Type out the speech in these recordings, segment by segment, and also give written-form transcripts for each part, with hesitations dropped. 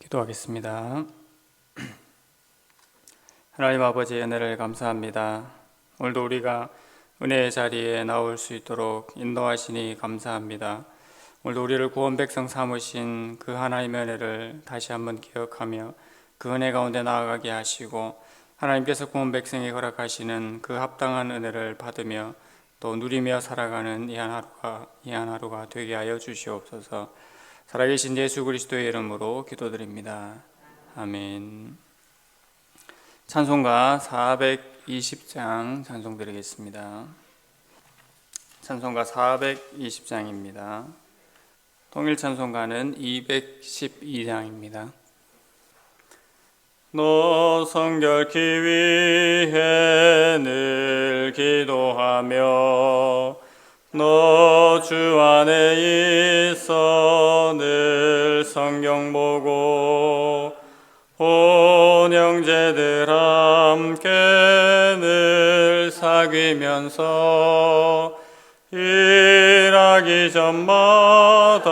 기도하겠습니다. 하나님 아버지의 은혜를 감사합니다. 오늘도 우리가 은혜의 자리에 나올 수 있도록 인도하시니 감사합니다. 오늘도 우리를 구원 백성 삼으신 그 하나님의 은혜를 다시 한번 기억하며 그 은혜 가운데 나아가게 하시고 하나님께서 구원 백성에 허락하시는 그 합당한 은혜를 받으며 또 누리며 살아가는 이 한 하루가 되게 하여 주시옵소서. 살아계신 예수 그리스도의 이름으로 기도드립니다. 아멘. 찬송가 420장 찬송드리겠습니다. 찬송가 420장입니다. 통일 찬송가는 212장입니다. 너 성결케 위해 늘 기도하며 너 주 안에 있어 늘 성경 보고 온 형제들 함께 늘 사귀면서 일하기 전마다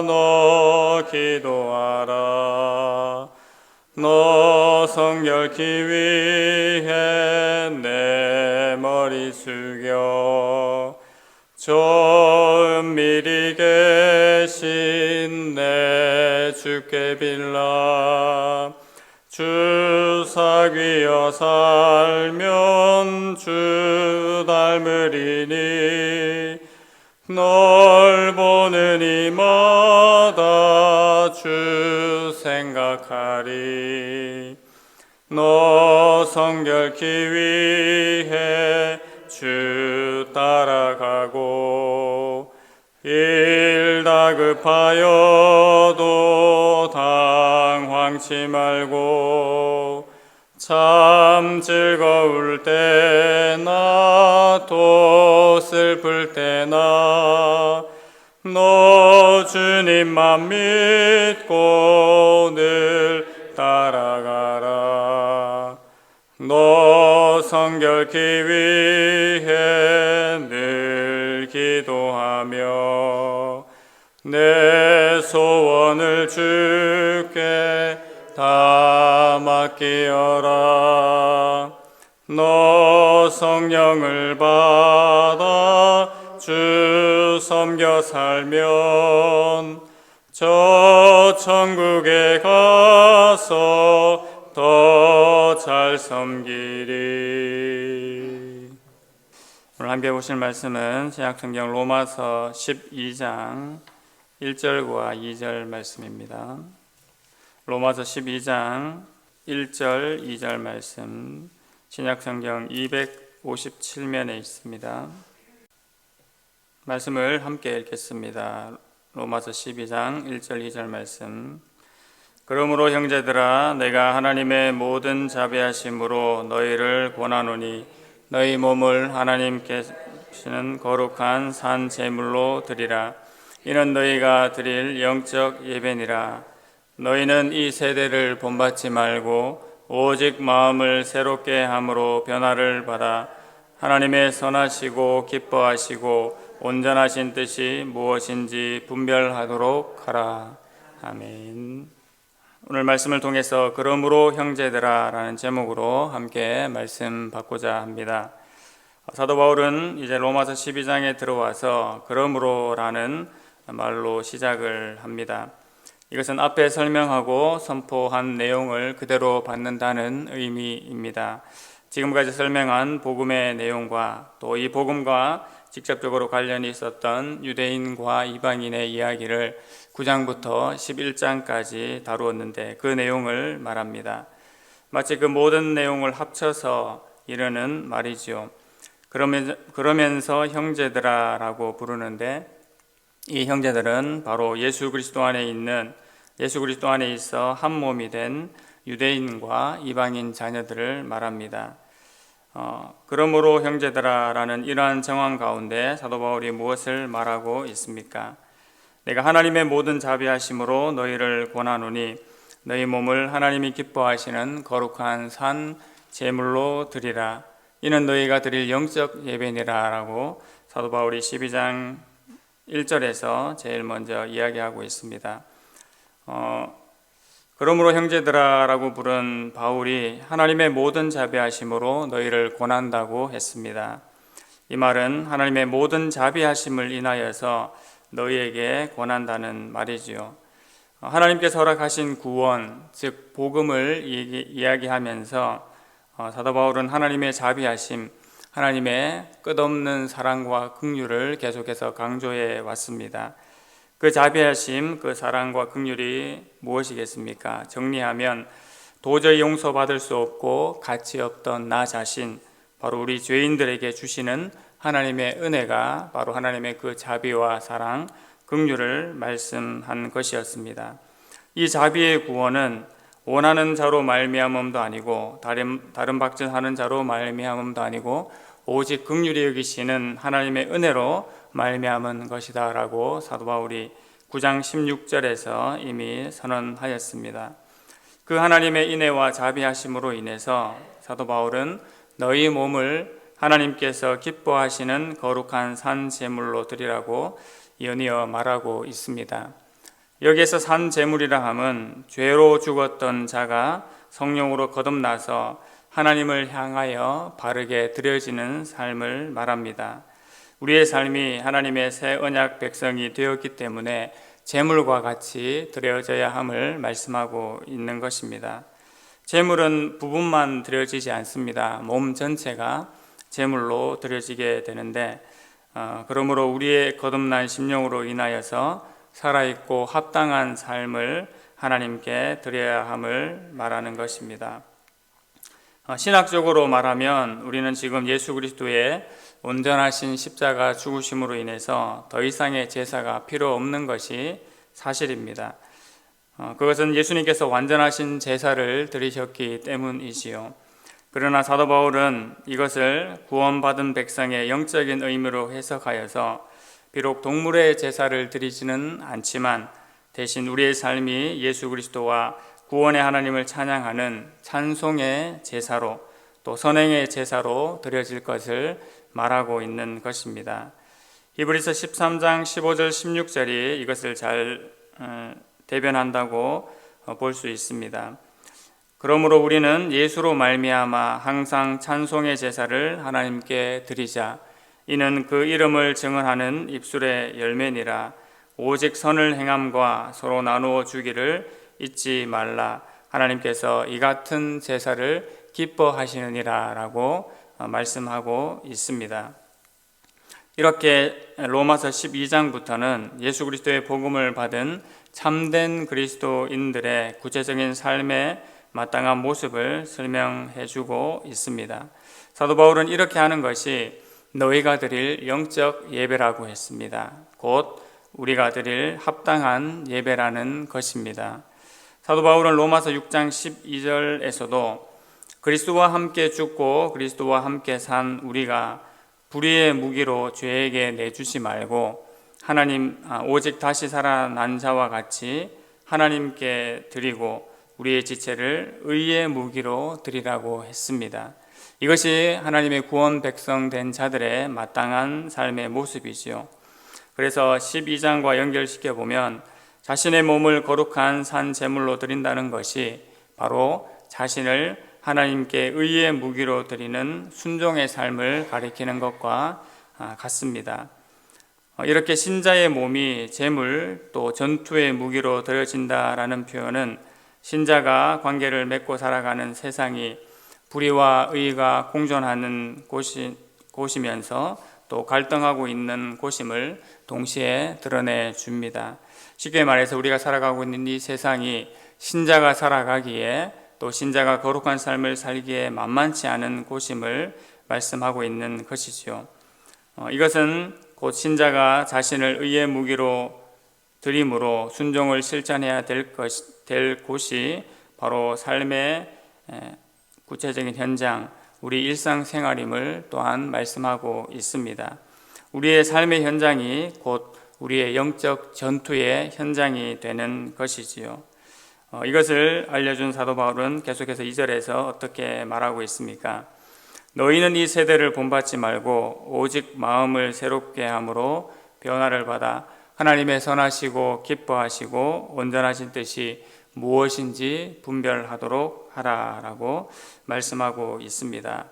너 기도하라. 너 성결케 위해 내 머리 숙여 저 은밀히 계신 내 주께 빌라. 주 사귀어 살면 주 닮으리니 널 보는 이마다 주 생각하리. 너 성결케 위해 주 따라가고 일 다급하여도 당황치 말고 참 즐거울 때나 또 슬플 때나 너 주님만 믿고 늘 따라가라. 너 성결케 위해 늘 기도하며 내 소원을 주께 다 맡기어라. 너 성령을 받아 주 섬겨 살면 저 천국에 가서 더 잘 섬기리. 오늘 함께 보실 말씀은 신약성경 로마서 12장 1절과 2절 말씀입니다. 로마서 12장 1절 2절 말씀 신약성경 257면에 있습니다. 말씀을 함께 읽겠습니다. 로마서 12장 1절 2절 말씀. 그러므로 형제들아 내가 하나님의 모든 자비하심으로 너희를 권하노니 너희 몸을 하나님께서는 거룩한 산 제물로 드리라. 이는 너희가 드릴 영적 예배니라. 너희는 이 세대를 본받지 말고 오직 마음을 새롭게 함으로 변화를 받아 하나님의 선하시고 기뻐하시고 온전하신 뜻이 무엇인지 분별하도록 하라. 아멘. 오늘 말씀을 통해서 그러므로 형제들아 라는 제목으로 함께 말씀 받고자 합니다. 사도 바울은 이제 로마서 12장에 들어와서 그러므로 라는 말로 시작을 합니다. 이것은 앞에 설명하고 선포한 내용을 그대로 받는다는 의미입니다. 지금까지 설명한 복음의 내용과 또 이 복음과 직접적으로 관련이 있었던 유대인과 이방인의 이야기를 9장부터 11장까지 다루었는데 그 내용을 말합니다. 마치 그 모든 내용을 합쳐서 이르는 말이죠. 그러면서 형제들아 라고 부르는데 이 형제들은 바로 예수 그리스도 안에 있어 한 몸이 된 유대인과 이방인 자녀들을 말합니다. 그러므로 형제들아 라는 이러한 정황 가운데 사도 바울이 무엇을 말하고 있습니까? 내가 하나님의 모든 자비하심으로 너희를 권하노니 너희 몸을 하나님이 기뻐하시는 거룩한 산 제물로 드리라. 이는 너희가 드릴 영적 예배니라 라고 사도 바울이 12장 1절에서 제일 먼저 이야기하고 있습니다. 그러므로 형제들아라고 부른 바울이 하나님의 모든 자비하심으로 너희를 권한다고 했습니다. 이 말은 하나님의 모든 자비하심을 인하여서 너희에게 권한다는 말이지요. 하나님께서 허락하신 구원, 즉 복음을 이야기하면서 사도 바울은 하나님의 자비하심, 하나님의 끝없는 사랑과 긍휼을 계속해서 강조해 왔습니다. 그 자비하심, 그 사랑과 긍휼이 무엇이겠습니까? 정리하면 도저히 용서받을 수 없고 가치 없던 나 자신, 바로 우리 죄인들에게 주시는 하나님의 은혜가 바로 하나님의 그 자비와 사랑, 긍휼을 말씀한 것이었습니다. 이 자비의 구원은 원하는 자로 말미암음도 아니고 다른 박진하는 자로 말미암음도 아니고 오직 긍휼히 여기시는 하나님의 은혜로 말미암은 것이다라고 사도 바울이 9장 16절에서 이미 선언하였습니다. 그 하나님의 인애와 자비하심으로 인해서 사도 바울은 너희 몸을 하나님께서 기뻐하시는 거룩한 산 제물로 드리라고 연이어 말하고 있습니다. 여기에서 산 제물이라 함은 죄로 죽었던 자가 성령으로 거듭나서 하나님을 향하여 바르게 드려지는 삶을 말합니다. 우리의 삶이 하나님의 새 언약 백성이 되었기 때문에 제물과 같이 드려져야 함을 말씀하고 있는 것입니다. 제물은 부분만 드려지지 않습니다. 몸 전체가 제물로 드려지게 되는데 그러므로 우리의 거듭난 심령으로 인하여서 살아있고 합당한 삶을 하나님께 드려야 함을 말하는 것입니다. 신학적으로 말하면 우리는 지금 예수 그리스도의 온전하신 십자가 죽으심으로 인해서 더 이상의 제사가 필요 없는 것이 사실입니다. 그것은 예수님께서 완전하신 제사를 드리셨기 때문이지요. 그러나 사도 바울은 이것을 구원받은 백성의 영적인 의미로 해석하여서 비록 동물의 제사를 드리지는 않지만 대신 우리의 삶이 예수 그리스도와 구원의 하나님을 찬양하는 찬송의 제사로 또 선행의 제사로 드려질 것을 말하고 있는 것입니다. 히브리서 13장 15절 16절이 이것을 잘 대변한다고 볼 수 있습니다. 그러므로 우리는 예수로 말미암아 항상 찬송의 제사를 하나님께 드리자. 이는 그 이름을 증언하는 입술의 열매니라. 오직 선을 행함과 서로 나누어 주기를 잊지 말라. 하나님께서 이 같은 제사를 기뻐하시느니라 라고 말씀하고 있습니다. 이렇게 로마서 12장부터는 예수 그리스도의 복음을 받은 참된 그리스도인들의 구체적인 삶의 마땅한 모습을 설명해 주고 있습니다. 사도 바울은 이렇게 하는 것이 너희가 드릴 영적 예배라고 했습니다. 곧 우리가 드릴 합당한 예배라는 것입니다. 사도 바울은 로마서 6장 12절에서도 그리스도와 함께 죽고 그리스도와 함께 산 우리가 불의의 무기로 죄에게 내주지 말고 오직 다시 살아난 자와 같이 하나님께 드리고 우리의 지체를 의의 무기로 드리라고 했습니다. 이것이 하나님의 구원 백성 된 자들의 마땅한 삶의 모습이지요. 그래서 12장과 연결시켜 보면 자신의 몸을 거룩한 산 제물로 드린다는 것이 바로 자신을 하나님께 의의 무기로 드리는 순종의 삶을 가리키는 것과 같습니다. 이렇게 신자의 몸이 제물 또 전투의 무기로 드려진다라는 표현은 신자가 관계를 맺고 살아가는 세상이 불의와 의가 공존하는 곳이면서 또 갈등하고 있는 곳임을 동시에 드러내 줍니다. 쉽게 말해서 우리가 살아가고 있는 이 세상이 신자가 살아가기에 또 신자가 거룩한 삶을 살기에 만만치 않은 곳임을 말씀하고 있는 것이죠. 이것은 곧 신자가 자신을 의의 무기로 드림으로 순종을 실천해야 될 곳이 바로 삶의 구체적인 현장, 우리 일상생활임을 또한 말씀하고 있습니다. 우리의 삶의 현장이 곧 우리의 영적 전투의 현장이 되는 것이지요. 이것을 알려준 사도 바울은 계속해서 2절에서 어떻게 말하고 있습니까? 너희는 이 세대를 본받지 말고 오직 마음을 새롭게 함으로 변화를 받아 하나님의 선하시고 기뻐하시고 온전하신 뜻이 무엇인지 분별하도록 하라라고 말씀하고 있습니다.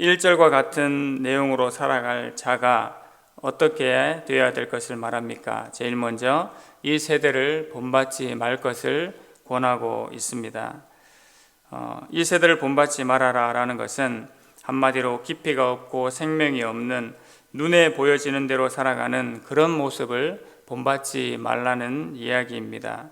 1절과 같은 내용으로 살아갈 자가 어떻게 되어야 될 것을 말합니까? 제일 먼저 이 세대를 본받지 말 것을 권하고 있습니다. 이 세대를 본받지 말아라 라는 것은 한마디로 깊이가 없고 생명이 없는 눈에 보여지는 대로 살아가는 그런 모습을 본받지 말라는 이야기입니다.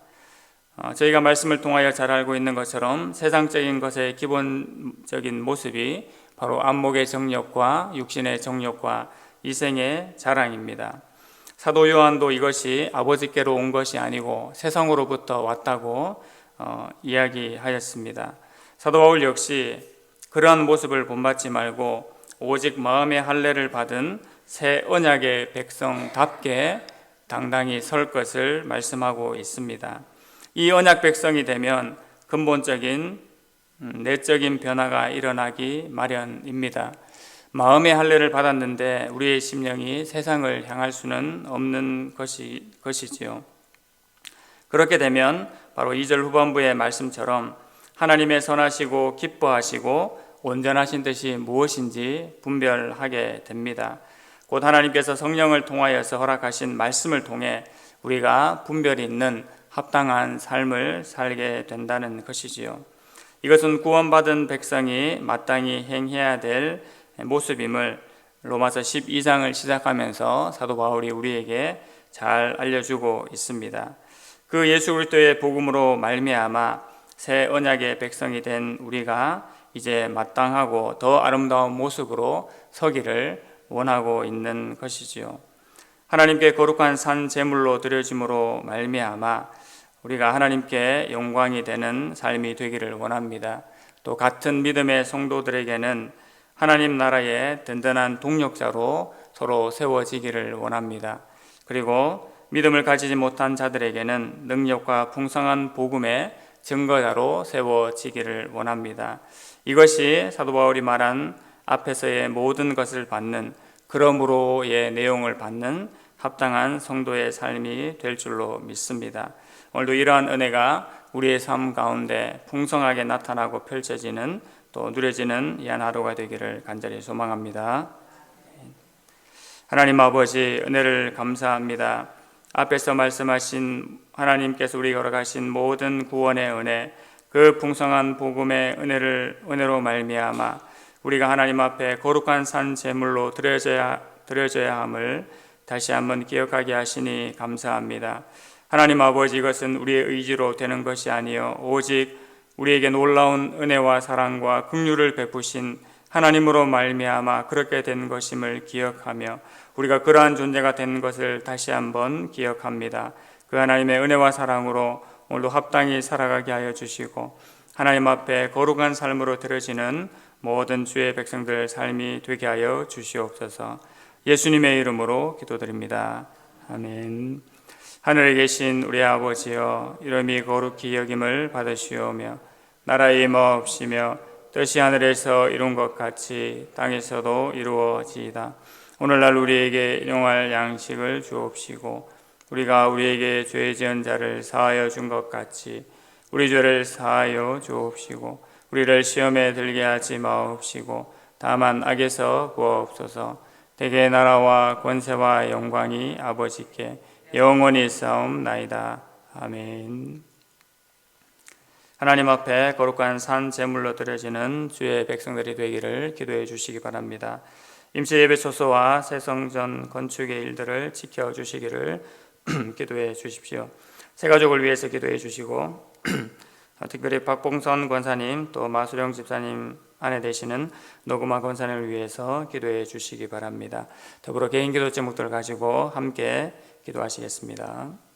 저희가 말씀을 통하여 잘 알고 있는 것처럼 세상적인 것의 기본적인 모습이 바로 안목의 정욕과 육신의 정욕과 이생의 자랑입니다. 사도 요한도 이것이 아버지께로 온 것이 아니고 세상으로부터 왔다고 이야기하였습니다. 사도 바울 역시 그러한 모습을 본받지 말고 오직 마음의 할례를 받은 새 언약의 백성답게 당당히 설 것을 말씀하고 있습니다. 이 언약 백성이 되면 근본적인 내적인 변화가 일어나기 마련입니다. 마음의 할례를 받았는데 우리의 심령이 세상을 향할 수는 없는 것이지요. 그렇게 되면 바로 2절 후반부의 말씀처럼 하나님의 선하시고 기뻐하시고 온전하신 뜻이 무엇인지 분별하게 됩니다. 곧 하나님께서 성령을 통하여서 허락하신 말씀을 통해 우리가 분별이 있는 합당한 삶을 살게 된다는 것이지요. 이것은 구원받은 백성이 마땅히 행해야 될 모습임을 로마서 12장을 시작하면서 사도 바울이 우리에게 잘 알려주고 있습니다. 그 예수 그리스도의 복음으로 말미암아 새 언약의 백성이 된 우리가 이제 마땅하고 더 아름다운 모습으로 서기를 원하고 있는 것이지요. 하나님께 거룩한 산 제물로 드려짐으로 말미암아 우리가 하나님께 영광이 되는 삶이 되기를 원합니다. 또 같은 믿음의 성도들에게는 하나님 나라의 든든한 동력자로 서로 세워지기를 원합니다. 그리고 믿음을 가지지 못한 자들에게는 능력과 풍성한 복음의 증거자로 세워지기를 원합니다. 이것이 사도 바울이 말한 앞에서의 모든 것을 받는 그러므로의 내용을 받는 합당한 성도의 삶이 될 줄로 믿습니다. 오늘도 이러한 은혜가 우리의 삶 가운데 풍성하게 나타나고 펼쳐지는 또 누려지는 이 한 하루가 되기를 간절히 소망합니다. 하나님 아버지, 은혜를 감사합니다. 앞에서 말씀하신 하나님께서 우리가 허락하신 모든 구원의 은혜, 그 풍성한 복음의 은혜로 말미암아 우리가 하나님 앞에 거룩한 산 제물로 드려져야 함을 다시 한번 기억하게 하시니 감사합니다. 하나님 아버지, 이것은 우리의 의지로 되는 것이 아니요 오직 우리에게 놀라운 은혜와 사랑과 긍휼을 베푸신 하나님으로 말미암아 그렇게 된 것임을 기억하며 우리가 그러한 존재가 된 것을 다시 한번 기억합니다. 그 하나님의 은혜와 사랑으로 오늘도 합당히 살아가게 하여 주시고 하나님 앞에 거룩한 삶으로 드려지는 모든 주의 백성들 삶이 되게 하여 주시옵소서. 예수님의 이름으로 기도드립니다. 아멘. 하늘에 계신 우리 아버지여, 이름이 거룩히 여김을 받으시오며 나라의 임하옵시며 뜻이 하늘에서 이룬 것 같이 땅에서도 이루어지이다. 오늘날 우리에게 일용할 양식을 주옵시고 우리가 우리에게 죄 지은 자를 사하여 준 것 같이 우리 죄를 사하여 주옵시고 우리를 시험에 들게 하지 마옵시고 다만 악에서 구하옵소서. 대개 나라와 권세와 영광이 아버지께 영원히 있사옵나이다. 아멘. 하나님 앞에 거룩한 산 제물로 드려지는 주의 백성들이 되기를 기도해 주시기 바랍니다. 임시 예배 초소와 새 성전 건축의 일들을 지켜주시기를 기도해 주십시오. 새 가족을 위해서 기도해 주시고 특별히 박봉선 권사님 또 마수령 집사님 아내 되시는 노구마 권사님을 위해서 기도해 주시기 바랍니다. 더불어 개인 기도 제목들을 가지고 함께 기도하시겠습니다.